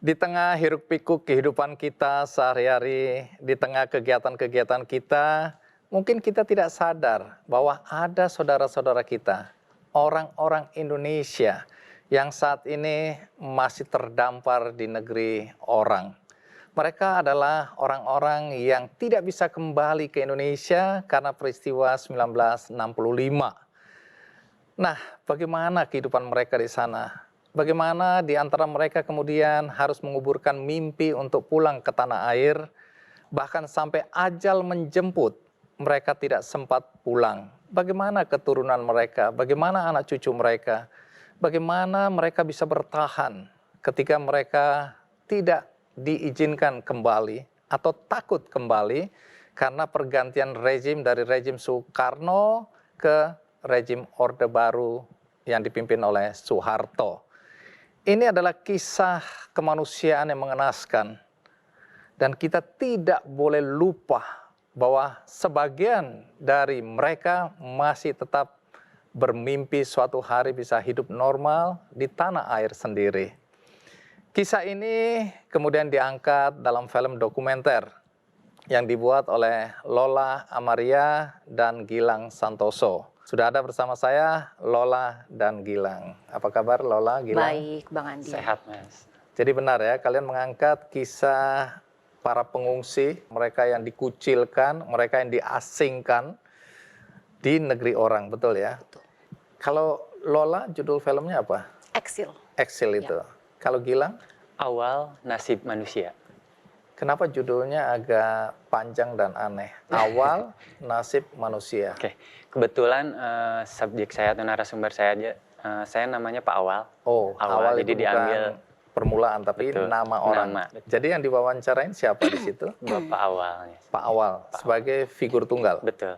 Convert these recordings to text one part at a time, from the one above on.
Di tengah hiruk-pikuk kehidupan kita sehari-hari, di tengah kegiatan-kegiatan kita, mungkin kita tidak sadar bahwa ada saudara-saudara kita, orang-orang Indonesia yang saat ini masih terdampar di negeri orang. Mereka adalah orang-orang yang tidak bisa kembali ke Indonesia karena peristiwa 1965. Nah, bagaimana kehidupan mereka di sana? Bagaimana di antara mereka kemudian harus menguburkan mimpi untuk pulang ke tanah air, bahkan sampai ajal menjemput, mereka tidak sempat pulang. Bagaimana keturunan mereka? Bagaimana anak cucu mereka? Bagaimana mereka bisa bertahan ketika mereka tidak diizinkan kembali atau takut kembali karena pergantian rezim dari rezim Soekarno ke rezim Orde Baru yang dipimpin oleh Soeharto. Ini adalah kisah kemanusiaan yang mengenaskan. Dan kita tidak boleh lupa bahwa sebagian dari mereka masih tetap bermimpi suatu hari bisa hidup normal di tanah air sendiri. Kisah ini kemudian diangkat dalam film dokumenter yang dibuat oleh Lola Amaria dan Gilang Santoso. Sudah ada bersama saya Lola dan Gilang. Apa kabar Lola, Gilang? Baik, Bang Andi. Sehat, Mas. Jadi benar ya, kalian mengangkat kisah para pengungsi, mereka yang dikucilkan, mereka yang diasingkan di negeri orang, betul ya? Betul. Kalau Lola, judul filmnya apa? Exil. Exil itu. Ya. Kalau Gilang, Awal nasib manusia. kenapa judulnya agak panjang dan aneh? Awal nasib manusia. Oke, kebetulan subjek saya atau narasumber saya aja, saya namanya Pak Awal. Oh, awal jadi itu diambil bukan permulaan, tapi betul, nama orang. nama. Jadi yang diwawancarain siapa di situ? Bapak Awalnya. Pak Awal, sebagai figur tunggal. Betul.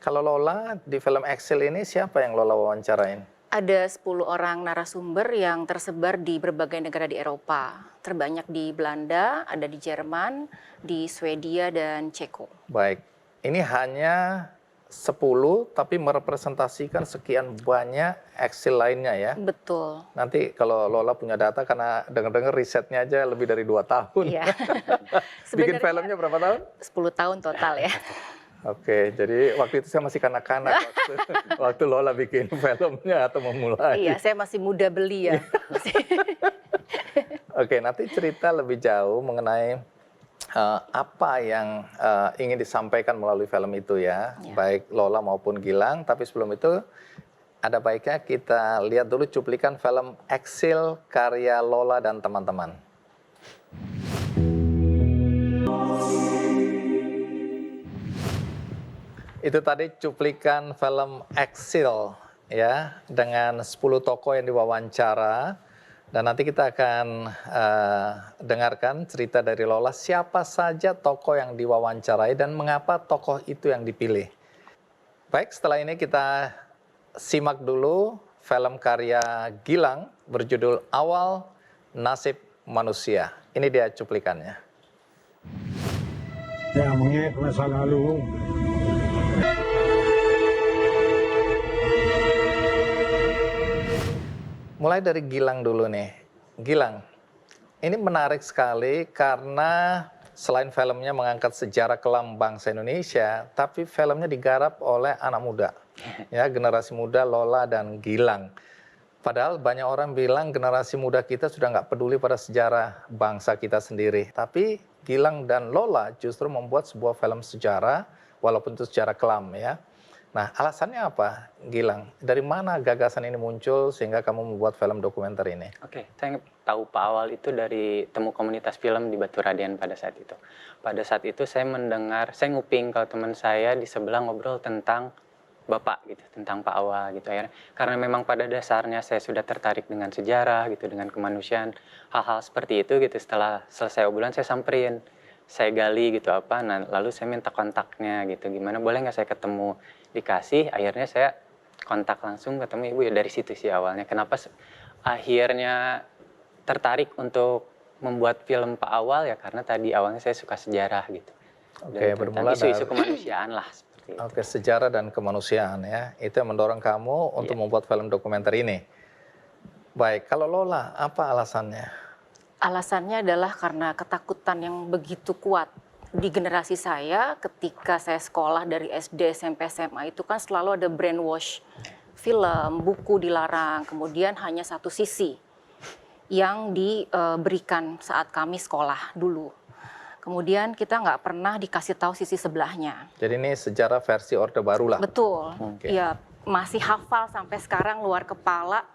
Kalau Lola, di film Exil ini siapa yang Lola wawancarain? Ada 10 orang narasumber yang tersebar di berbagai negara di Eropa. Terbanyak di Belanda, ada di Jerman, di Swedia, dan Ceko. Baik, ini hanya 10 tapi merepresentasikan sekian banyak eksil lainnya ya. Betul. Nanti kalau Lola punya data, karena dengar-dengar risetnya aja lebih dari 2 tahun. Iya. Bikin Sebenarnya filmnya berapa tahun? 10 tahun total ya. Oke, jadi waktu itu saya masih kanak-kanak waktu Lola bikin filmnya atau memulai. Iya, saya masih muda beli ya. Oke, nanti cerita lebih jauh mengenai apa yang ingin disampaikan melalui film itu ya, baik Lola maupun Gilang. Tapi sebelum itu, ada baiknya kita lihat dulu cuplikan film Exil karya Lola dan teman-teman. Itu tadi cuplikan film Exil ya, dengan 10 tokoh yang diwawancara. Dan nanti kita akan dengarkan cerita dari Lola, siapa saja tokoh yang diwawancarai dan mengapa tokoh itu yang dipilih. Baik, setelah ini kita simak dulu film karya Gilang berjudul Awal Nasib Manusia. Ini dia cuplikannya. Ya, mengingat masa lalu. Mulai dari Gilang dulu nih. Gilang, ini menarik sekali karena selain filmnya mengangkat sejarah kelam bangsa Indonesia, tapi filmnya digarap oleh anak muda. Ya, generasi muda Lola dan Gilang. Padahal banyak orang bilang generasi muda kita sudah nggak peduli pada sejarah bangsa kita sendiri. Tapi Gilang dan Lola justru membuat sebuah film sejarah, walaupun itu sejarah kelam ya. Nah, alasannya apa, Gilang? Dari mana gagasan ini muncul sehingga kamu membuat film dokumenter ini? Oke, saya tahu Pak Awal itu dari temu komunitas film di Batu Raden pada saat itu. Pada saat itu saya mendengar, saya nguping kalau teman saya di sebelah ngobrol tentang Bapak gitu, tentang Pak Awal gitu akhirnya. Karena memang pada dasarnya saya sudah tertarik dengan sejarah gitu, dengan kemanusiaan, hal-hal seperti itu gitu. Setelah selesai obrolan saya samperin, saya gali gitu apa, nah lalu saya minta kontaknya gitu, gimana boleh nggak saya ketemu, dikasih, akhirnya saya kontak langsung ketemu ibu ya, dari situ sih awalnya. Kenapa akhirnya tertarik untuk membuat film Pak Awal ya karena tadi awalnya saya suka sejarah gitu. Oke, bermula isu-isu dari kemanusiaan lah seperti itu. Oke, sejarah dan kemanusiaan ya. Itu yang mendorong kamu untuk membuat film dokumenter ini. Baik, kalau Lola, apa alasannya? Alasannya adalah karena ketakutan yang begitu kuat di generasi saya ketika saya sekolah dari SD, SMP, SMA itu kan selalu ada brainwash. Film, buku dilarang, kemudian hanya satu sisi yang diberikan saat kami sekolah dulu. Kemudian kita nggak pernah dikasih tahu sisi sebelahnya. Jadi ini sejarah versi Orde Baru lah. Betul, Oke. ya masih hafal sampai sekarang luar kepala.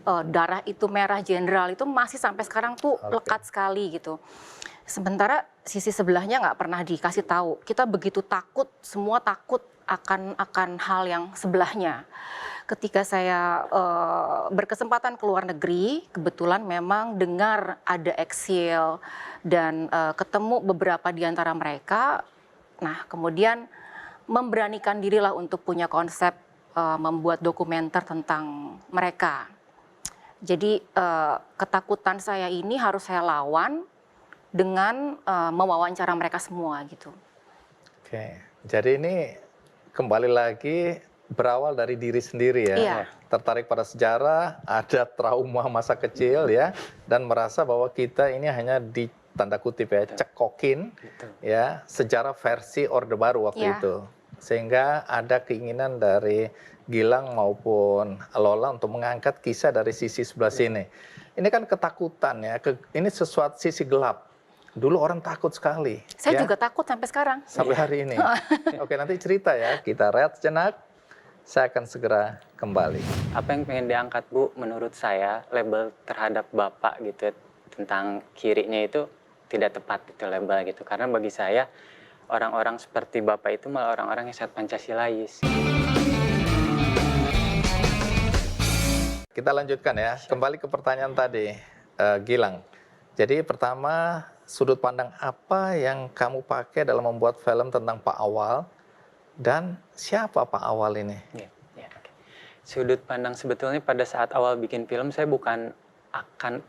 Darah itu merah jenderal itu masih sampai sekarang tuh lekat sekali gitu. Sementara sisi sebelahnya nggak pernah dikasih tahu. Kita begitu takut, semua takut akan hal yang sebelahnya. Ketika saya berkesempatan ke luar negeri, kebetulan memang dengar ada eksil dan ketemu beberapa di antara mereka. Nah, kemudian memberanikan dirilah untuk punya konsep membuat dokumenter tentang mereka. Jadi ketakutan saya ini harus saya lawan dengan mewawancara mereka semua gitu. Oke, jadi ini kembali lagi berawal dari diri sendiri ya. Iya. Tertarik pada sejarah, ada trauma masa kecil ya, dan merasa bahwa kita ini hanya di tanda kutip ya, cekokin ya sejarah versi Orde Baru waktu Iya. itu. Sehingga ada keinginan dari Gilang maupun Lola untuk mengangkat kisah dari sisi sebelah sini. Ini kan ketakutan ya, ini sesuatu sisi gelap. Dulu orang takut sekali. Saya ya, juga takut sampai sekarang. sampai hari ini. Oke, nanti cerita ya, kita rehat sejenak. Saya akan segera kembali. Apa yang pengen diangkat Bu, menurut saya label terhadap Bapak gitu tentang kirinya itu tidak tepat itu label gitu. Karena bagi saya orang-orang seperti Bapak itu malah orang-orang yang sangat Pancasilais. Kita lanjutkan ya, kembali ke pertanyaan tadi, Gilang. Jadi pertama, sudut pandang apa yang kamu pakai dalam membuat film tentang Pak Awal, dan siapa Pak Awal ini? Ya, oke. Sudut pandang sebetulnya pada saat awal bikin film saya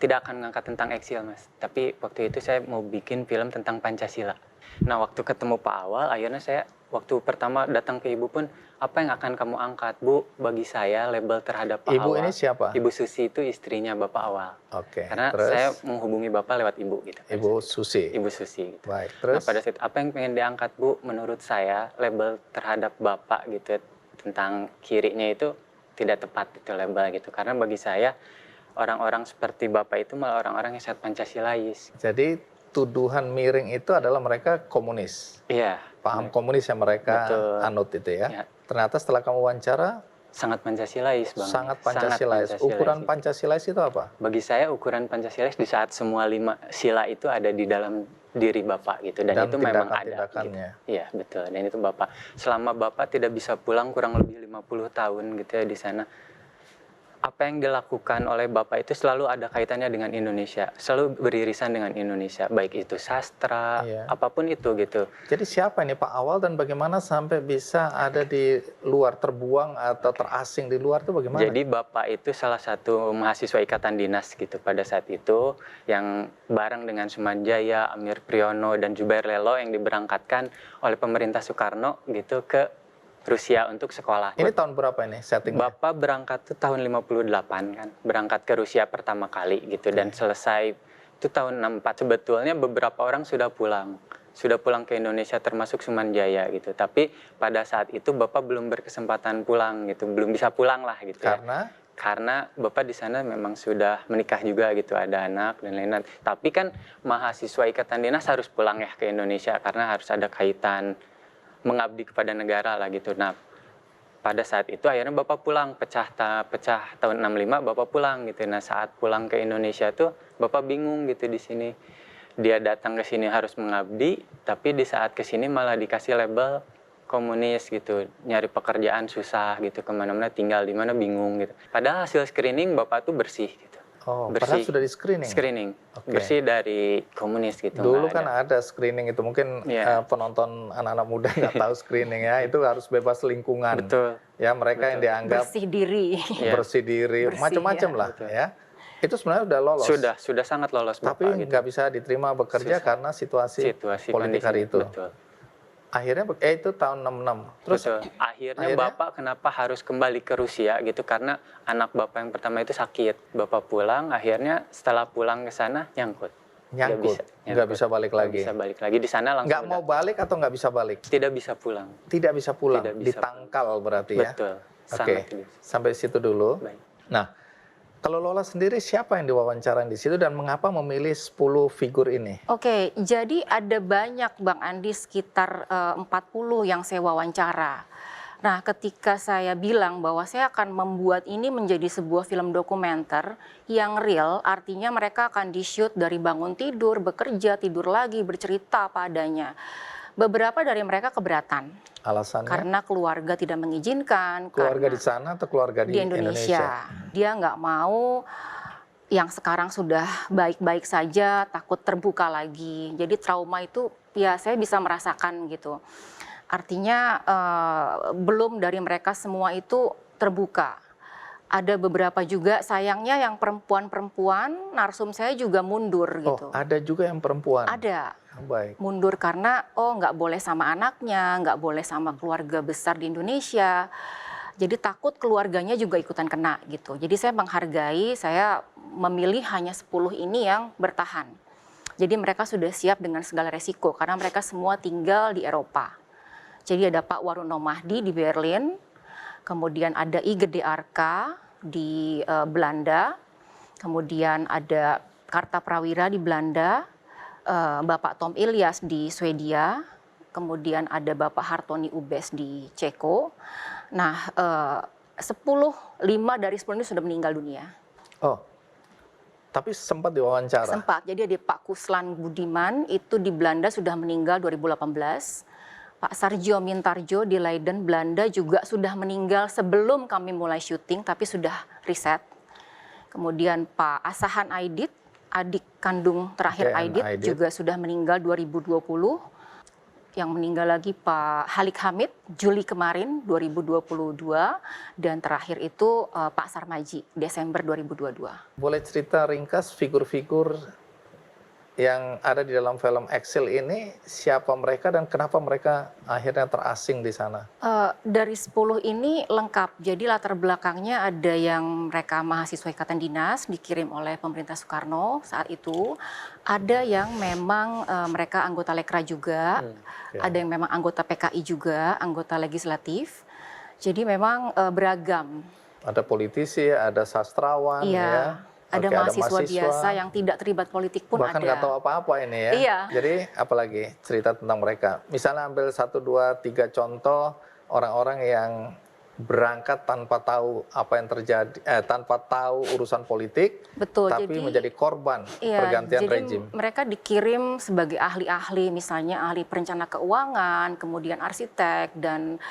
tidak akan mengangkat tentang eksil Mas, tapi waktu itu saya mau bikin film tentang Pancasila. Nah waktu ketemu Pak Awal, akhirnya saya waktu pertama datang ke Ibu pun, apa yang akan kamu angkat Bu? Bagi saya label terhadap Pak Ibu Awal. ini siapa? Ibu Susi itu istrinya Bapak Awal. Oke, Karena terus saya menghubungi Bapak lewat Ibu gitu. Ibu Susi. Ibu Susi gitu. Baik, Nah terus pada saat apa yang pengen diangkat Bu? Menurut saya label terhadap Bapak gitu tentang kirinya itu tidak tepat itu label gitu. Karena bagi saya orang-orang seperti Bapak itu malah orang-orang yang sangat Pancasilais. jadi tuduhan miring itu adalah mereka komunis. Iya. Paham komunis yang mereka Betul. anut itu ya. Ya. Ternyata setelah kamu wawancara, Sangat Pancasilais Bang. sangat Pancasilais. Pancasilais Ukuran itu. Pancasilais itu apa? Bagi saya ukuran Pancasilais di saat semua 5 sila itu ada di dalam diri Bapak gitu. Dan itu memang ada. Gitu. tindakan-tindakannya. Iya betul. Dan itu Bapak. Selama Bapak tidak bisa pulang kurang lebih 50 tahun gitu ya di sana. Apa yang dilakukan oleh Bapak itu selalu ada kaitannya dengan Indonesia. Selalu beririsan dengan Indonesia. Baik itu sastra, Iya. apapun itu gitu. Jadi siapa ini Pak Awal dan bagaimana sampai bisa ada di luar, terbuang atau terasing di luar itu bagaimana? Jadi Bapak itu salah satu mahasiswa ikatan dinas gitu pada saat itu yang bareng dengan Sumanjaya, Amir Priyono dan Jubair Lelo yang diberangkatkan oleh pemerintah Soekarno gitu ke Rusia untuk sekolah. Ini tahun berapa ini settingnya? Bapak berangkat tuh tahun 58 kan, berangkat ke Rusia pertama kali gitu dan selesai itu tahun 64. Sebetulnya beberapa orang sudah pulang ke Indonesia termasuk Sumanjaya gitu. Tapi pada saat itu Bapak belum berkesempatan pulang gitu, belum bisa pulang lah gitu ya. Karena Bapak di sana memang sudah menikah juga gitu, ada anak dan lain-lain. Tapi kan mahasiswa ikatan dinas harus pulang ya ke Indonesia karena harus ada kaitan mengabdi kepada negara lah gitu. Nah, pada saat itu akhirnya Bapak pulang, pecah tahun 65 Bapak pulang gitu. Nah, saat pulang ke Indonesia tuh Bapak bingung gitu di sini. Dia datang ke sini harus mengabdi, tapi di saat ke sini malah dikasih label komunis gitu. Nyari pekerjaan susah gitu, kemana-mana tinggal di mana bingung gitu. Padahal hasil screening Bapak tuh bersih gitu. Oh, padahal sudah di screening? Screening, Oke. bersih dari komunis gitu. Dulu kan ada screening itu, mungkin penonton anak-anak muda nggak tahu screening ya, itu harus bebas lingkungan. Betul. Ya, mereka yang dianggap Bersih diri. bersih diri, macam-macam lah ya. Itu sebenarnya udah lolos. Sudah sangat lolos Tapi Bapak, gitu. nggak bisa diterima bekerja karena situasi politik kondisi, hari itu. Betul. Akhirnya itu tahun 66. Terus Betul. Akhirnya akhirnya? Bapak kenapa harus kembali ke Rusia gitu, karena anak Bapak yang pertama itu sakit. Bapak pulang, akhirnya setelah pulang ke sana nyangkut. nyangkut, nggak bisa balik Nggak lagi. bisa balik lagi di sana langsung Nggak mau balik atau nggak bisa balik? tidak bisa pulang. Tidak bisa pulang, Tidak bisa ditangkal berarti ya. Betul. Oke, Sangat tidak bisa. sampai situ dulu. Baik. Nah, kalau Lola sendiri siapa yang diwawancara di situ dan mengapa memilih 10 figur ini? Oke, jadi ada banyak Bang Andi, sekitar 40 yang saya wawancara. Nah, ketika saya bilang bahwa saya akan membuat ini menjadi sebuah film dokumenter yang real, artinya mereka akan di-shoot dari bangun tidur, bekerja, tidur lagi, bercerita apa adanya. Beberapa dari mereka keberatan Alasannya? karena keluarga tidak mengizinkan. Keluarga karena di sana atau keluarga di Indonesia. Dia nggak mau yang sekarang sudah baik-baik saja, takut terbuka lagi. Jadi trauma itu ya saya bisa merasakan gitu. Artinya belum dari mereka semua itu terbuka. Ada beberapa juga sayangnya yang perempuan-perempuan, narsum saya juga mundur Oh, gitu. ada juga yang perempuan? Ada. Baik. Mundur karena nggak boleh sama anaknya, nggak boleh sama keluarga besar di Indonesia. Jadi takut keluarganya juga ikutan kena gitu. Jadi saya menghargai, saya memilih hanya 10 ini yang bertahan. Jadi mereka sudah siap dengan segala resiko karena mereka semua tinggal di Eropa. Jadi ada Pak Waruno Mahdi di Berlin, kemudian ada I Gede Arka di Belanda, kemudian ada Karta Prawira di Belanda, Bapak Tom Ilyas di Swedia, kemudian ada Bapak Hartoni Ubes di Ceko. Nah, 5 dari 10 ini sudah meninggal dunia. Oh, tapi sempat diwawancara? Sempat, jadi ada Pak Kuslan Budiman, itu di Belanda sudah meninggal 2018. Pak Sarjo Mintarjo di Leiden, Belanda juga sudah meninggal sebelum kami mulai syuting, tapi sudah riset. Kemudian Pak Asahan Aidit, adik kandung terakhir Aidit, juga sudah meninggal 2020. Yang meninggal lagi Pak Halik Hamid, Juli kemarin 2022. Dan terakhir itu Pak Sarmaji, Desember 2022. Boleh cerita ringkas figur-figur yang ada di dalam film Exil ini, siapa mereka dan kenapa mereka akhirnya terasing di sana? Dari 10 ini lengkap, jadi latar belakangnya ada yang mereka mahasiswa ikatan dinas dikirim oleh pemerintah Soekarno saat itu, ada yang memang mereka anggota Lekra juga, ada yang memang anggota PKI juga, anggota legislatif, jadi memang beragam. Ada politisi, ada sastrawan, ya. Ada mahasiswa biasa yang tidak terlibat politik pun bahkan ada. nggak tahu apa-apa ini ya. Iya. Jadi apalagi cerita tentang mereka. Misalnya ambil 1, 2, 3 contoh orang-orang yang berangkat tanpa tahu apa yang terjadi, tanpa tahu urusan politik, betul, tapi jadi, menjadi korban pergantian jadi rejim. Mereka dikirim sebagai ahli-ahli, misalnya ahli perencana keuangan, kemudian arsitek, dan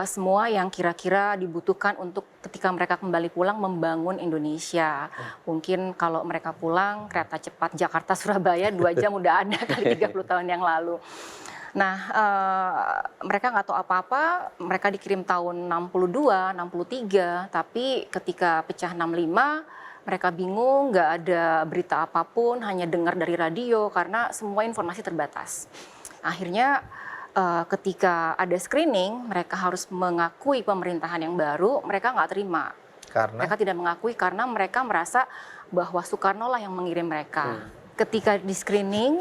semua yang kira-kira dibutuhkan untuk ketika mereka kembali pulang membangun Indonesia. Mungkin kalau mereka pulang kereta cepat Jakarta-Surabaya 2 jam udah ada kali 30 tahun yang lalu. Nah, mereka nggak tahu apa-apa, mereka dikirim tahun 62, 63, tapi ketika pecah 65, mereka bingung, nggak ada berita apapun, hanya dengar dari radio karena semua informasi terbatas. Akhirnya ketika ada screening, mereka harus mengakui pemerintahan yang baru, mereka nggak terima. Karena? Mereka tidak mengakui karena mereka merasa bahwa Soekarno lah yang mengirim mereka. Ketika di screening,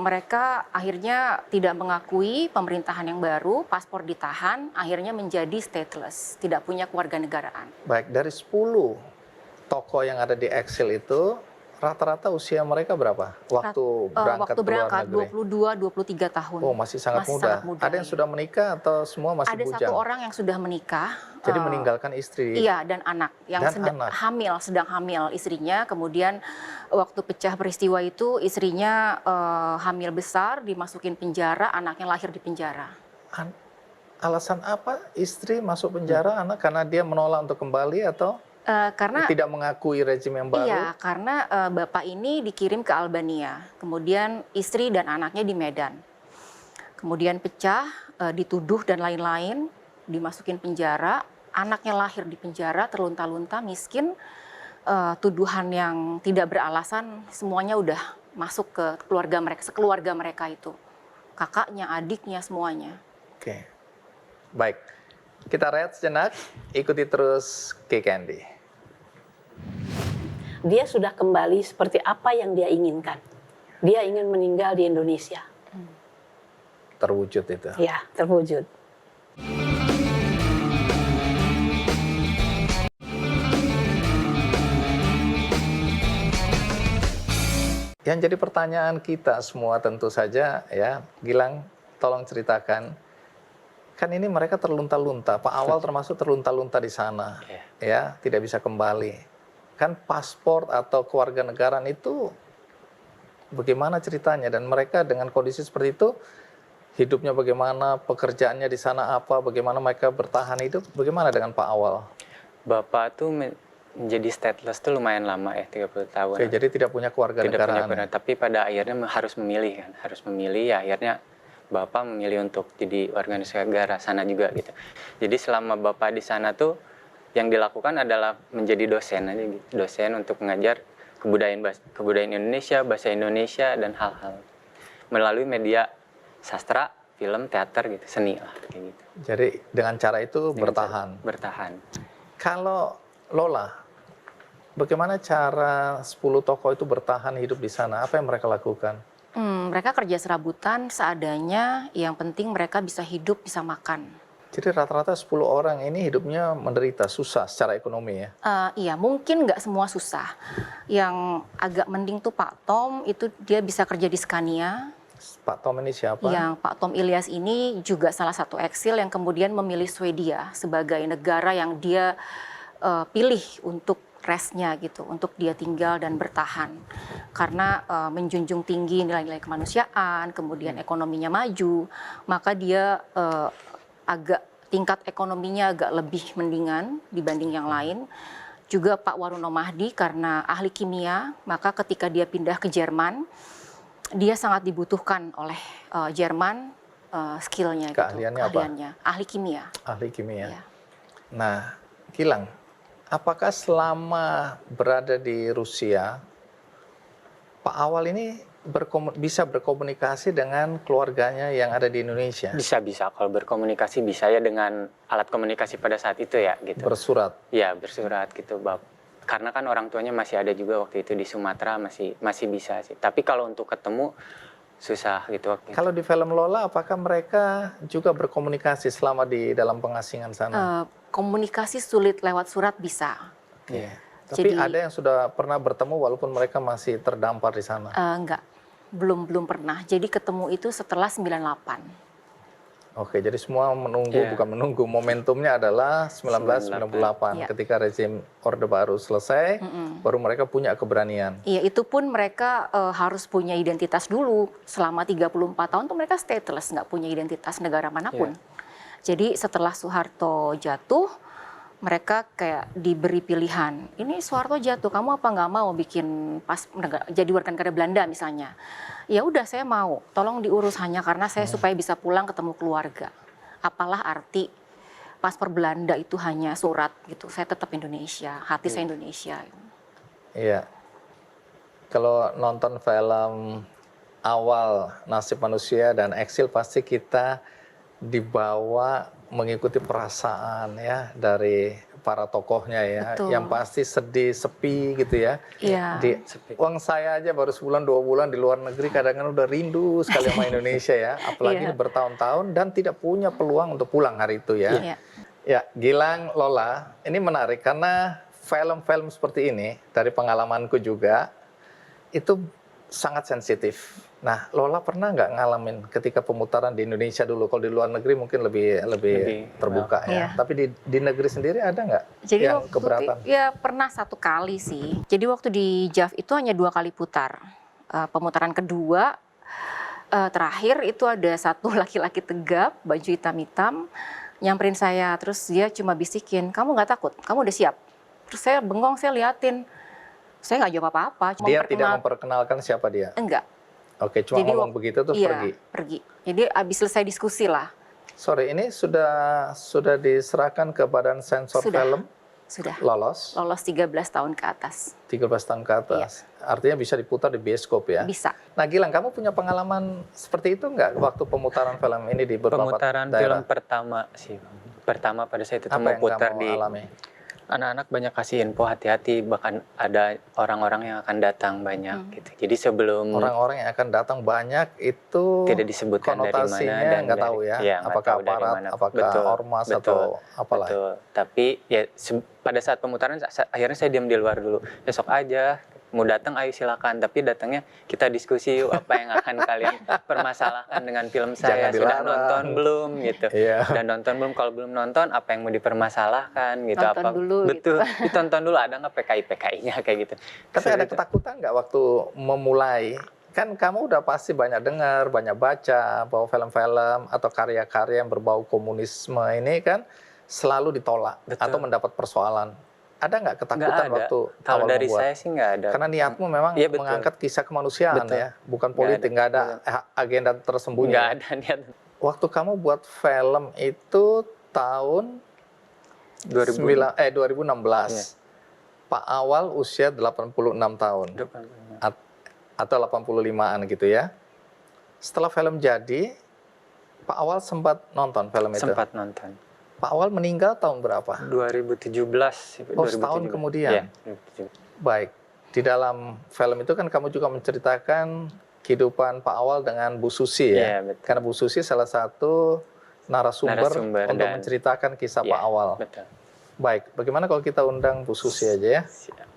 mereka akhirnya tidak mengakui pemerintahan yang baru, paspor ditahan, akhirnya menjadi stateless, tidak punya kewarganegaraan. Baik, dari 10 tokoh yang ada di Exil itu, rata-rata usia mereka berapa? Waktu berangkat ke luar negeri? 22-23 tahun. Oh, masih sangat muda. Ada yang sudah menikah atau semua masih bujang? Ada 1 orang yang sudah menikah. Jadi meninggalkan istri? Iya, dan anak. Yang sedang hamil istrinya. Kemudian waktu pecah peristiwa itu istrinya hamil besar, dimasukin penjara, anaknya lahir di penjara. Alasan apa istri masuk penjara? Anak karena dia menolak untuk kembali atau? Karena tidak mengakui rejim yang baru? Iya, karena bapak ini dikirim ke Albania, kemudian istri dan anaknya di Medan. Kemudian pecah, dituduh dan lain-lain, dimasukin penjara, anaknya lahir di penjara, terlunta-lunta, miskin, tuduhan yang tidak beralasan, semuanya udah masuk ke keluarga mereka, sekeluarga mereka itu. kakaknya, adiknya, semuanya. Oke, baik. Kita rehat sejenak, ikuti terus K-Candy. Dia sudah kembali seperti apa yang dia inginkan. Dia ingin meninggal di Indonesia. Terwujud itu. Ya, terwujud. Yang jadi pertanyaan kita semua tentu saja ya, Gilang, tolong ceritakan. Kan ini mereka terlunta-lunta, Pak Awal termasuk terlunta-lunta di sana, ya, tidak bisa kembali. Kan paspor atau kewarganegaraan itu bagaimana ceritanya? Dan mereka dengan kondisi seperti itu, hidupnya bagaimana, pekerjaannya di sana apa, bagaimana mereka bertahan hidup, bagaimana dengan Pak Awal? Bapak tuh menjadi stateless tuh lumayan lama ya, 30 tahun. Oke, jadi tidak punya Tidak punya kewarganegaraan. keluarga, tapi pada akhirnya harus memilih kan, harus memilih ya akhirnya Bapak memilih untuk jadi warga negara sana juga gitu. Jadi selama Bapak di sana tuh yang dilakukan adalah menjadi dosen aja gitu, dosen untuk mengajar kebudayaan Indonesia, bahasa Indonesia dan hal-hal melalui media sastra, film, teater gitu, seni lah kayak gitu. Jadi dengan cara itu Dengan bertahan. Bertahan. Kalau Lola, bagaimana cara 10 tokoh itu bertahan hidup di sana? Apa yang mereka lakukan? Mereka kerja serabutan seadanya, yang penting mereka bisa hidup, bisa makan. Jadi rata-rata 10 orang ini hidupnya menderita, susah secara ekonomi ya? Iya, mungkin nggak semua susah. Yang agak mending tuh Pak Tom, itu dia bisa kerja di Scania. Pak Tom ini siapa? Yang Pak Tom Ilyas ini juga salah satu eksil yang kemudian memilih Swedia sebagai negara yang dia pilih untuk restnya gitu, untuk dia tinggal dan bertahan. Karena menjunjung tinggi nilai-nilai kemanusiaan, kemudian ekonominya maju, maka dia tingkat ekonominya agak lebih mendingan dibanding yang lain. Juga Pak Waruno Mahdi karena ahli kimia, maka ketika dia pindah ke Jerman, dia sangat dibutuhkan oleh Jerman, skillnya gitu. Keahliannya apa? Ahli kimia. Ahli kimia. Ya. Nah, Gilang, apakah selama berada di Rusia, Pak Awal ini bisa berkomunikasi dengan keluarganya yang ada di Indonesia? Bisa kalau berkomunikasi bisa ya dengan alat komunikasi pada saat itu ya gitu. Bersurat? Ya bersurat gitu Bab. Karena kan orang tuanya masih ada juga waktu itu di Sumatera, masih bisa sih. Tapi kalau untuk ketemu susah gitu waktu itu. Kalau di film Lola, apakah mereka juga berkomunikasi selama di dalam pengasingan sana? Komunikasi sulit lewat surat bisa. Oke. Tapi Jadi, ada yang sudah pernah bertemu walaupun mereka masih terdampar di sana? Enggak, belum pernah. Jadi ketemu itu setelah 98. Oke, jadi semua menunggu, bukan menunggu, momentumnya adalah 1998 Ya. ketika rezim Orde Baru selesai, baru mereka punya keberanian. Iya, itu pun mereka harus punya identitas dulu. Selama 34 tahun tuh mereka stateless, nggak punya identitas negara manapun. Jadi setelah Soeharto jatuh, mereka kayak diberi pilihan. Ini Soeharto jatuh, kamu apa nggak mau bikin jadi warga negara Belanda misalnya? Ya udah saya mau, tolong diurus hanya karena saya supaya bisa pulang ketemu keluarga. Apalah arti paspor Belanda itu hanya surat gitu. Saya tetap Indonesia, hati saya Indonesia. Iya. Kalau nonton film awal Nasib Manusia dan Eksil pasti kita dibawa mengikuti perasaan ya dari para tokohnya ya. Betul. Yang pasti sedih, sepi gitu ya. Iya. Uang saya aja baru sebulan 2 bulan di luar negeri kadang-kadang udah rindu sekali sama Indonesia ya. Apalagi bertahun-tahun dan tidak punya peluang untuk pulang hari itu ya. Iya. Ya, Gilang, Lola, ini menarik karena film-film seperti ini dari pengalamanku juga itu sangat sensitif. Nah, Lola pernah nggak ngalamin ketika pemutaran di Indonesia dulu? Kalau di luar negeri mungkin lebih terbuka ya. Tapi di negeri sendiri ada nggak yang keberatan? Ya pernah 1 kali sih. Jadi waktu di JAV itu hanya 2 kali putar. Pemutaran kedua terakhir itu ada satu laki-laki tegap, baju hitam-hitam, nyamperin saya. Terus dia cuma bisikin, kamu nggak takut? Kamu udah siap? Terus saya bengong, saya liatin. Saya nggak jawab apa-apa. Dia tidak memperkenalkan siapa dia? Enggak. Oke, cuma Jadi, ngomong begitu terus pergi. Jadi abis selesai diskusi lah. Sorry, ini sudah diserahkan ke Badan Sensor Film? sudah lolos lolos 13 tahun ke atas. 13 tahun ke atas. Artinya bisa diputar di bioskop ya. Bisa. Nah Gilang, kamu punya pengalaman seperti itu nggak waktu pemutaran film ini di beberapa Pemutaran daerah? film pertama sih, Pertama pada saat itu Apa mau yang putar kamu di alami? anak-anak banyak kasih info hati-hati, bahkan ada orang-orang yang akan datang banyak gitu. Jadi sebelum Orang-orang yang akan datang banyak itu tidak disebutkan dari mana konotasinya dan nggak tahu ya, nggak apakah tahu dari aparat, mana. apakah Betul, ormas betul, atau apalah. betul. Tapi ya pada saat pemutaran akhirnya saya diam di luar dulu. Besok aja mau datang ayo silakan, tapi datangnya kita diskusi yuk apa yang akan kalian permasalahkan dengan film saya. Jangan Sudah dilarang. nonton belum gitu. Iya. Sudah nonton belum? Kalau belum nonton apa yang mau dipermasalahkan gitu. Nonton apa dulu, betul ditonton dulu, ada nggak PKI-PKI-nya kayak gitu. Tapi ada ketakutan nggak waktu memulai? Kan kamu udah pasti banyak dengar, banyak baca bahwa film-film atau karya-karya yang berbau komunisme ini kan selalu ditolak Betul. atau mendapat persoalan. Ada nggak ketakutan Nggak ada. waktu Kalau awal dari membuat? saya sih nggak ada. Karena niatmu memang Iya, betul. mengangkat kisah kemanusiaan Betul. ya, bukan Nggak politik, nggak ada agenda tersembunyi. Nggak ada niat. Waktu kamu buat film itu tahun 2016. Iya. Pak Awal usia 86 tahun atau 85-an gitu ya. Setelah film jadi, Pak Awal sempat nonton film itu. Sempat nonton. Pak Awal meninggal tahun berapa? 2017. Oh, setahun kemudian. Iya, 2017. Baik. Di dalam film itu kan kamu juga menceritakan kehidupan Pak Awal dengan Bu Susi ya. Iya, betul. Karena Bu Susi salah satu narasumber untuk dan- menceritakan kisah Iya, Pak Awal. Betul. Baik, bagaimana kalau kita undang Bu Susi aja ya? Siap.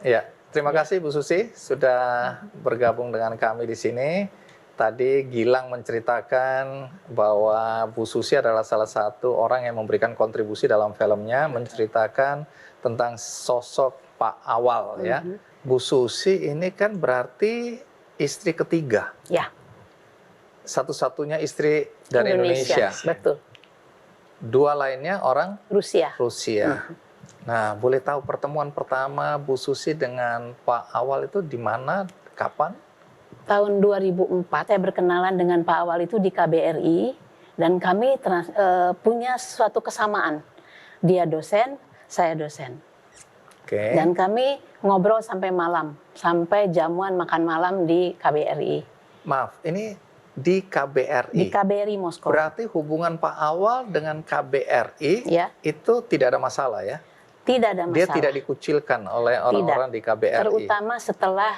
Ya, terima kasih Bu Susi sudah bergabung dengan kami di sini. Tadi Gilang menceritakan bahwa Bu Susi adalah salah satu orang yang memberikan kontribusi dalam filmnya, menceritakan tentang sosok Pak Awal ya. Bu Susi ini kan berarti istri ketiga, Ya, satu-satunya istri dari Indonesia. Betul. Dua lainnya orang Rusia. Rusia. Nah, boleh tahu pertemuan pertama Bu Susi dengan Pak Awal itu di mana, kapan? Tahun 2004 saya berkenalan dengan Pak Awal itu di KBRI dan kami punya suatu kesamaan. Dia dosen, saya dosen. Oke. Dan kami ngobrol sampai malam, sampai jamuan makan malam di KBRI. Maaf, ini di KBRI. Di KBRI Moskow. Berarti hubungan Pak Awal dengan KBRI Ya, itu tidak ada masalah ya? tidak ada masalah. Dia tidak dikucilkan oleh orang-orang di KBRI. Terutama setelah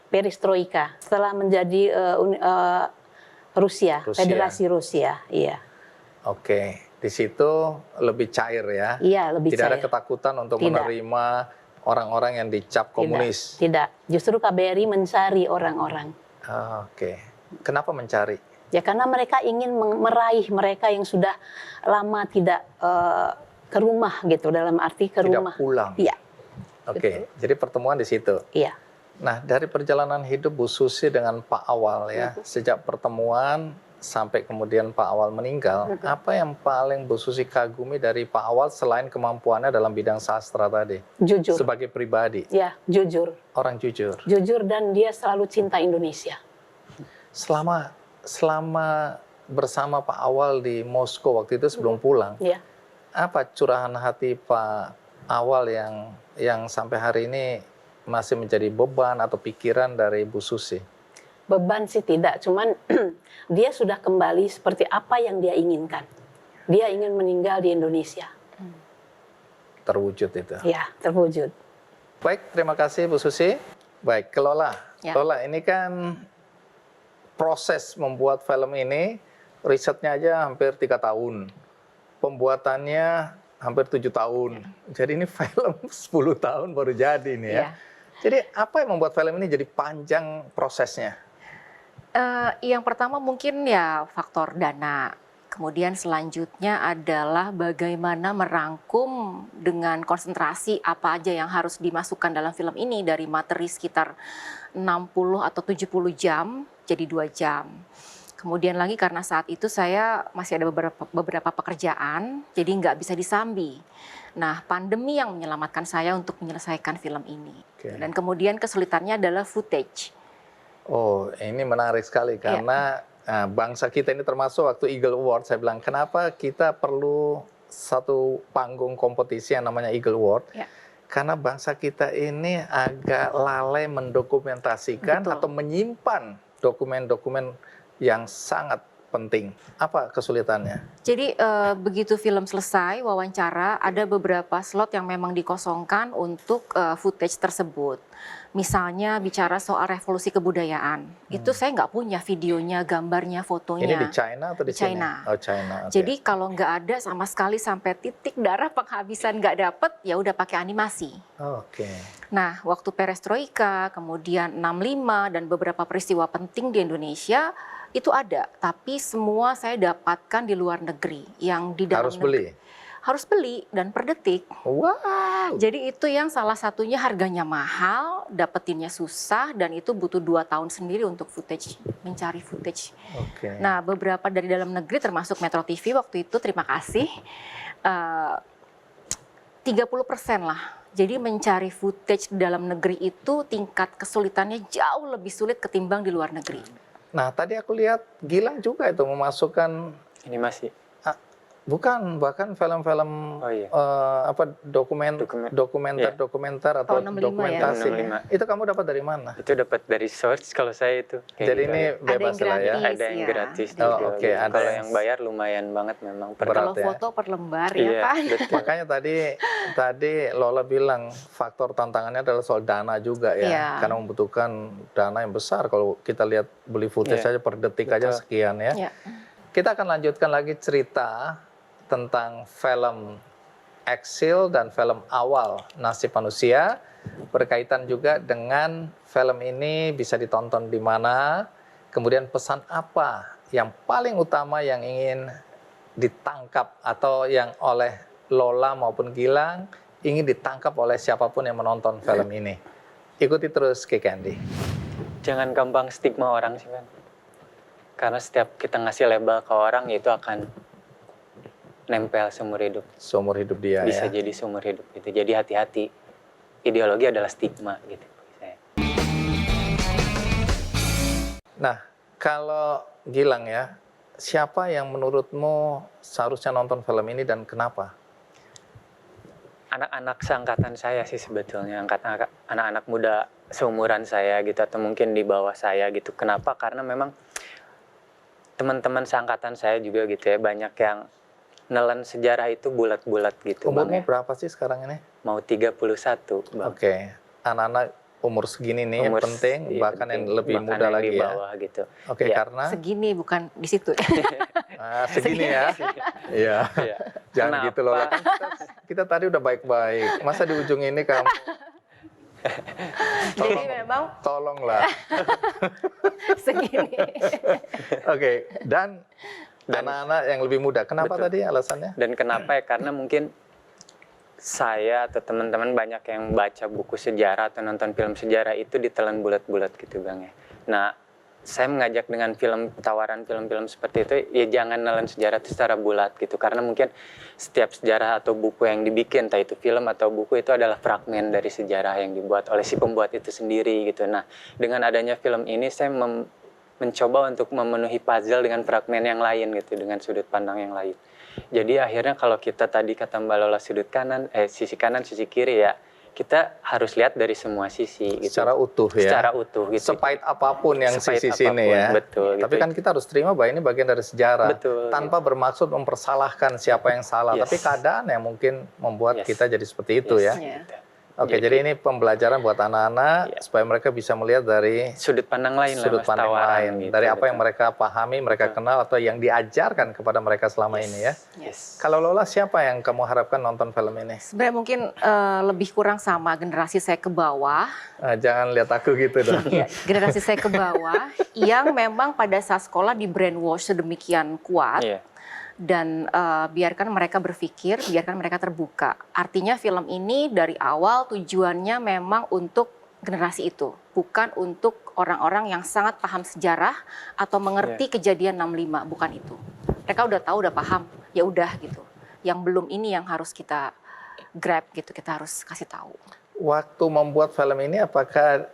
perestroika, setelah menjadi Rusia, Federasi Rusia, iya. Oke, di situ lebih cair ya? Iya, lebih Tidak ada cair. ketakutan untuk Tidak. menerima orang-orang yang dicap komunis? Tidak, justru KBRI mencari orang-orang. Oke, kenapa mencari? Ya karena mereka ingin meraih mereka yang sudah lama tidak ke rumah gitu, dalam arti ke rumah. Tidak pulang? Iya, Oke, jadi pertemuan di situ. iya. Nah, dari perjalanan hidup Bu Susi dengan Pak Awal ya, sejak pertemuan sampai kemudian Pak Awal meninggal, apa yang paling Bu Susi kagumi dari Pak Awal selain kemampuannya dalam bidang sastra tadi? Jujur. Sebagai pribadi, Ya, jujur. orang jujur. Jujur dan dia selalu cinta Indonesia. Selama bersama Pak Awal di Moskow waktu itu sebelum pulang, Ya. apa curahan hati Pak Awal yang sampai hari ini masih menjadi beban atau pikiran dari Bu Susi? Beban sih tidak, cuman dia sudah kembali seperti apa yang dia inginkan. Dia ingin meninggal di Indonesia. Terwujud itu. Ya, terwujud. Baik, terima kasih Bu Susi. Baik, Lola. Ya. Lola, ini kan proses membuat film ini, risetnya aja hampir 3 tahun. Pembuatannya hampir 7 tahun. Jadi ini film 10 tahun baru jadi nih ya. Ya. Jadi apa yang membuat film ini jadi panjang prosesnya? Yang pertama mungkin ya faktor dana. Kemudian selanjutnya adalah bagaimana merangkum dengan konsentrasi apa aja yang harus dimasukkan dalam film ini, dari materi sekitar 60 atau 70 jam jadi 2 jam. Kemudian lagi karena saat itu saya masih ada beberapa pekerjaan, jadi nggak bisa disambi. Nah, pandemi yang menyelamatkan saya untuk menyelesaikan film ini. Oke. Dan kemudian kesulitannya adalah footage. Oh, ini menarik sekali karena bangsa kita ini termasuk waktu Eagle Award, saya bilang kenapa kita perlu satu panggung kompetisi yang namanya Eagle Award. Ya. Karena bangsa kita ini agak lalai mendokumentasikan Betul. atau menyimpan dokumen-dokumen yang sangat penting. Apa kesulitannya? Jadi begitu film selesai wawancara, ada beberapa slot yang memang dikosongkan untuk footage tersebut. Misalnya bicara soal revolusi kebudayaan, itu saya nggak punya videonya, gambarnya, fotonya. Ini di China atau di Di sini? China. Oh, China. oke. Jadi kalau nggak ada sama sekali sampai titik darah penghabisan nggak dapet, ya udah pakai animasi. Oke. Nah, waktu perestroika, kemudian 65 dan beberapa peristiwa penting di Indonesia itu ada, tapi semua saya dapatkan di luar negeri. Yang di dalam Harus beli. harus beli dan per detik. Wow. Jadi itu yang salah satunya harganya mahal, dapetinnya susah, dan itu butuh 2 tahun sendiri untuk footage, mencari footage. Oke. Nah, beberapa dari dalam negeri termasuk Metro TV waktu itu, terima kasih, 30% lah. Jadi mencari footage di dalam negeri itu tingkat kesulitannya jauh lebih sulit ketimbang di luar negeri. Nah, tadi aku lihat Gilang juga itu memasukkan Ini masih bukan, bahkan film-film Oh, iya. dokumenter atau Tahun 65 dokumentasi. ya? 65. Itu kamu dapat dari mana? itu dapat dari source kalau saya itu. Kayak Jadi gitu ini ya. bebas lah ya. gratis. Ada yang Iya, gratis ada juga. yang- Oh, oke, gitu. ada Kalau yang- yang bayar lumayan banget memang per Berat Kalau ya. foto per lembar Iya, ya kan? betul. Makanya tadi Lola bilang faktor tantangannya adalah soal dana juga ya. Iya. Karena membutuhkan dana yang besar. Kalau kita lihat beli footage Iya, aja per detik aja betul. sekian ya. Ya. Kita akan lanjutkan lagi cerita tentang film Exile dan film awal Nasib Manusia, berkaitan juga dengan film ini bisa ditonton di mana, kemudian pesan apa yang paling utama yang ingin ditangkap atau yang oleh Lola maupun Gilang ingin ditangkap oleh siapapun yang menonton film ini. Ikuti terus Ki Candy. Jangan gampang stigma orang sih kan. Karena setiap kita ngasih label ke orang ya itu akan nempel seumur hidup. Seumur hidup dia Bisa ya. jadi seumur hidup gitu. Jadi hati-hati. Ideologi adalah stigma gitu. Saya. Nah, kalau Gilang ya, siapa yang menurutmu seharusnya nonton film ini dan kenapa? Anak-anak seangkatan saya sih sebetulnya, anak-anak muda seumuran saya gitu atau mungkin di bawah saya gitu. Kenapa? Karena memang teman-teman seangkatan saya juga gitu ya, banyak yang nelen sejarah itu bulat-bulat gitu. Bang, Umurmu ya. berapa sih sekarang ini? Mau 31, Bang. Oke, anak-anak umur segini nih yang Umur, penting, iya, bahkan penting. yang lebih Bahkan muda yang lagi di ya. bawah gitu. Oke, Iya. karena Segini bukan di situ. segini ya. Iya. Iya. Jangan Kenapa? gitu loh. Kan kita tadi udah baik-baik. Masa di ujung ini kamu Jadi memang tolonglah. segini. Oke, dan anak-anak yang lebih muda. Kenapa Betul. tadi alasannya? Dan kenapa ya? Karena mungkin saya atau teman-teman banyak yang baca buku sejarah atau nonton film sejarah itu ditelan bulat-bulat gitu Bang ya. Nah, saya mengajak dengan tawaran film-film seperti itu, ya jangan nelan sejarah itu secara bulat gitu. Karena mungkin setiap sejarah atau buku yang dibikin, entah itu film atau buku, itu adalah fragmen dari sejarah yang dibuat oleh si pembuat itu sendiri gitu. Nah, dengan adanya film ini saya mencoba untuk memenuhi puzzle dengan fragmen yang lain gitu, dengan sudut pandang yang lain. Jadi akhirnya kalau kita tadi kata Mbak Lola sudut kanan, sisi kanan, sisi kiri ya, kita harus lihat dari semua sisi gitu. Secara utuh ya. Secara utuh gitu. Sepahit apapun yang Sepahit sisi sini apapun, ya. betul, Tapi gitu. kan kita harus terima bahwa ini bagian dari sejarah. Betul, Tanpa bermaksud mempersalahkan siapa yang salah. Yes. Tapi keadaan yang mungkin membuat Yes. kita jadi seperti itu ya. Iya. Gitu. Oke, jadi ini pembelajaran buat anak-anak Iya. supaya mereka bisa melihat dari Sudut pandang lain lah, sudut Mas, pandang tawaran lain. gitu, Dari apa betul. yang mereka pahami, mereka Betul. kenal, atau yang diajarkan kepada mereka selama ini ya. Yes. Kalau Lola, siapa yang kamu harapkan nonton film ini? Sebenarnya mungkin lebih kurang sama generasi saya ke bawah. Jangan lihat aku gitu dong. Ya, generasi saya ke bawah yang memang pada saat sekolah di brainwash sedemikian kuat. Iya. Dan biarkan mereka berpikir, biarkan mereka terbuka. Artinya film ini dari awal tujuannya memang untuk generasi itu, bukan untuk orang-orang yang sangat paham sejarah atau mengerti kejadian 65, bukan itu. Mereka udah tahu, udah paham, ya udah gitu. Yang belum ini yang harus kita grab gitu, kita harus kasih tahu. Waktu membuat film ini apakah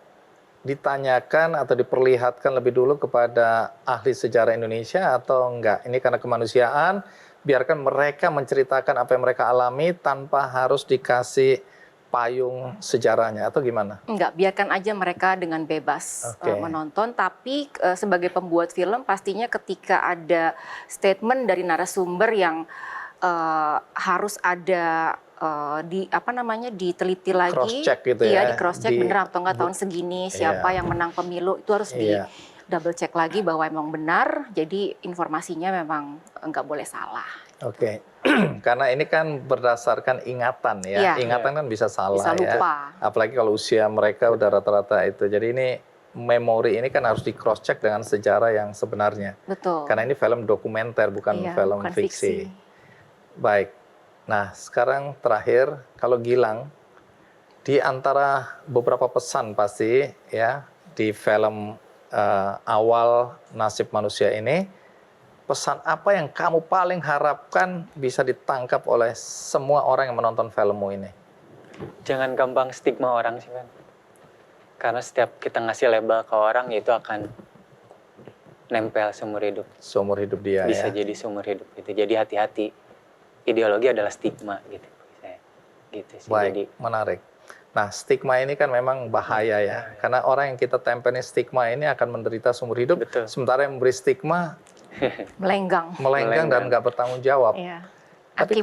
ditanyakan atau diperlihatkan lebih dulu kepada ahli sejarah Indonesia atau enggak? Ini karena kemanusiaan, biarkan mereka menceritakan apa yang mereka alami tanpa harus dikasih payung sejarahnya atau gimana? Enggak, biarkan aja mereka dengan bebas menonton, tapi sebagai pembuat film pastinya ketika ada statement dari narasumber yang harus ada diteliti lagi, cross check gitu di cross check benar atau enggak tahun segini siapa yang menang pemilu, itu harus di double check lagi bahwa emang benar, jadi informasinya memang enggak boleh salah. Oke. Karena ini kan berdasarkan ingatan ya. Ingatan kan bisa salah, bisa lupa. Ya. Apalagi kalau usia mereka udah rata-rata itu. Jadi ini memori ini kan harus di cross check dengan sejarah yang sebenarnya. Betul. Karena ini film dokumenter bukan film bukan fiksi. Baik. Nah, sekarang terakhir kalau Gilang di antara beberapa pesan pasti ya di film awal Nasib Manusia ini, pesan apa yang kamu paling harapkan bisa ditangkap oleh semua orang yang menonton filmmu ini? Jangan gampang stigma orang sih, Bang. Karena setiap kita ngasih label ke orang, itu akan nempel seumur hidup. Seumur hidup dia bisa ya? Jadi seumur hidup gitu. Jadi hati-hati. Ideologi adalah stigma gitu. Gitu sih. Baik, Jadi, menarik. Nah, stigma ini kan memang bahaya ya. Karena orang yang kita tempelin stigma ini akan menderita seumur hidup. Betul. Sementara yang memberi stigma melenggang dan nggak bertanggung jawab. Iya. Tapi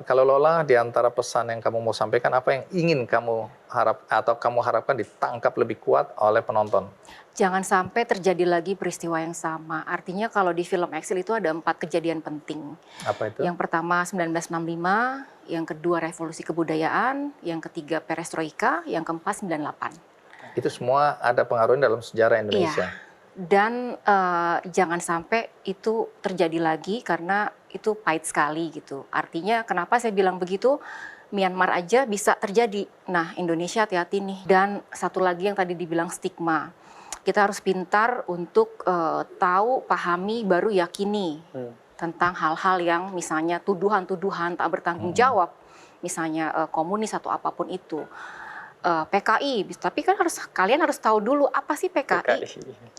kalau Lola, di antara pesan yang kamu mau sampaikan, apa yang ingin kamu harapkan ditangkap lebih kuat oleh penonton? Jangan sampai terjadi lagi peristiwa yang sama. Artinya kalau di film Exil itu ada 4 kejadian penting. Apa itu? Yang pertama 1965, yang kedua revolusi kebudayaan, yang ketiga perestroika, yang keempat 98. Itu semua ada pengaruhnya dalam sejarah Indonesia. Iya. Dan jangan sampai itu terjadi lagi karena itu pahit sekali gitu. Artinya kenapa saya bilang begitu? Myanmar aja bisa terjadi. Nah, Indonesia hati-hati nih. Dan satu lagi yang tadi dibilang stigma. Kita harus pintar untuk tahu, pahami, baru yakini tentang hal-hal yang misalnya tuduhan-tuduhan tak bertanggung jawab. Misalnya komunis atau apapun itu. PKI, tapi kan kalian harus tahu dulu apa sih PKI.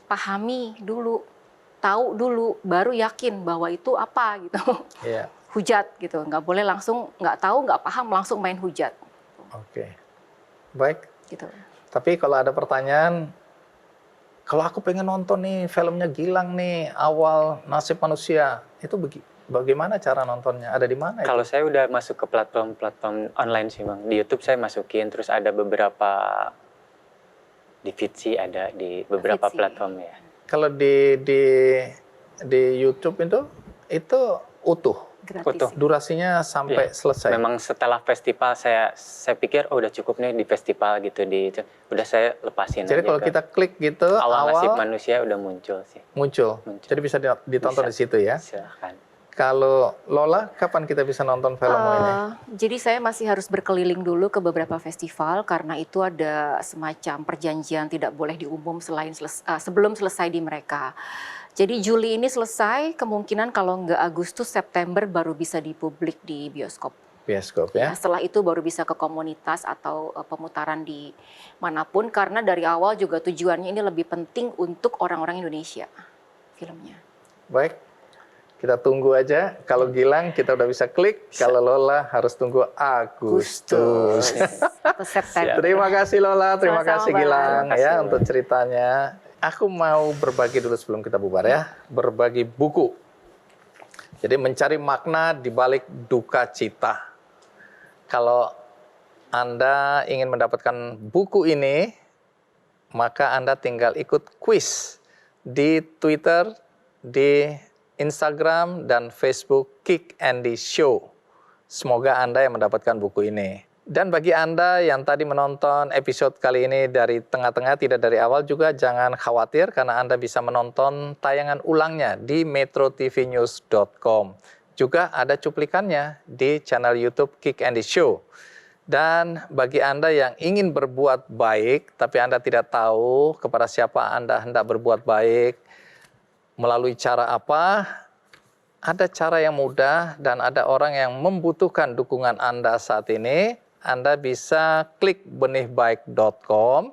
Pahami dulu, tahu dulu, baru yakin bahwa itu apa gitu. Iya. Hujat gitu, nggak boleh langsung nggak tahu, nggak paham langsung main hujat. Oke, baik. Gitu. Tapi kalau ada pertanyaan, kalau aku pengen nonton nih filmnya Gilang nih, awal Nasib Manusia, itu bagaimana cara nontonnya? Ada di mana? Kalau saya udah masuk ke platform online sih, Bang. Di YouTube saya masukin, terus ada beberapa di Vidsi, ada di beberapa platform ya. Kalau di YouTube itu utuh. Gratis. Utuh. Durasinya sampai selesai. Memang setelah festival saya pikir udah cukup nih di festival gitu, udah saya lepasin. Jadi aja kalau kita klik gitu awal Nasib Manusia udah muncul sih. Muncul. Jadi bisa ditonton di situ ya. Silahkan. Kalau Lola, kapan kita bisa nonton filmmu ini? Jadi saya masih harus berkeliling dulu ke beberapa festival karena itu ada semacam perjanjian tidak boleh diumum sebelum selesai di mereka. Jadi Juli ini selesai, kemungkinan kalau nggak Agustus, September baru bisa dipublik di bioskop. Bioskop ya? Nah, setelah itu baru bisa ke komunitas atau pemutaran di manapun, karena dari awal juga tujuannya ini lebih penting untuk orang-orang Indonesia filmnya. Baik, kita tunggu aja. Kalau Gilang kita udah bisa klik, kalau Lola harus tunggu Agustus. Atau September. Terima kasih Lola, terima Sama-sama, kasih Bang. Gilang Terima kasih, ya Bang. untuk ceritanya. Aku mau berbagi dulu sebelum kita bubar ya, berbagi buku. Jadi mencari makna di balik duka cita. Kalau Anda ingin mendapatkan buku ini, maka Anda tinggal ikut quiz di Twitter, di Instagram, dan Facebook Kick Andy Show. Semoga Anda yang mendapatkan buku ini. Dan bagi Anda yang tadi menonton episode kali ini dari tengah-tengah, tidak dari awal juga, jangan khawatir karena Anda bisa menonton tayangan ulangnya di metrotvnews.com. Juga ada cuplikannya di channel YouTube Kick Andy Show. Dan bagi Anda yang ingin berbuat baik, tapi Anda tidak tahu kepada siapa Anda hendak berbuat baik, melalui cara apa, ada cara yang mudah dan ada orang yang membutuhkan dukungan Anda saat ini. Anda bisa klik benihbaik.com.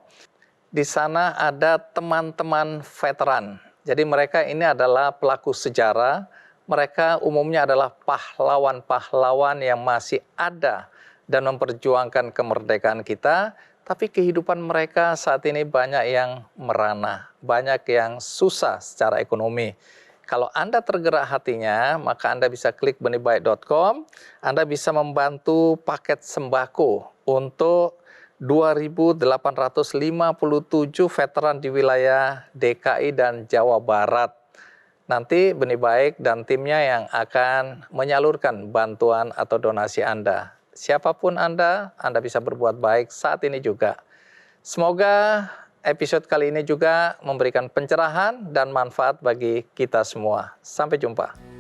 Di sana ada teman-teman veteran. Jadi mereka ini adalah pelaku sejarah, Mereka umumnya adalah pahlawan-pahlawan yang masih ada dan memperjuangkan kemerdekaan kita, tapi kehidupan mereka saat ini banyak yang merana, banyak yang susah secara ekonomi. Kalau Anda tergerak hatinya, maka Anda bisa klik benihbaik.com, Anda bisa membantu paket sembako untuk 2.857 veteran di wilayah DKI dan Jawa Barat. Nanti Benih Baik dan timnya yang akan menyalurkan bantuan atau donasi Anda. Siapapun Anda bisa berbuat baik saat ini juga. Semoga episode kali ini juga memberikan pencerahan dan manfaat bagi kita semua. Sampai jumpa.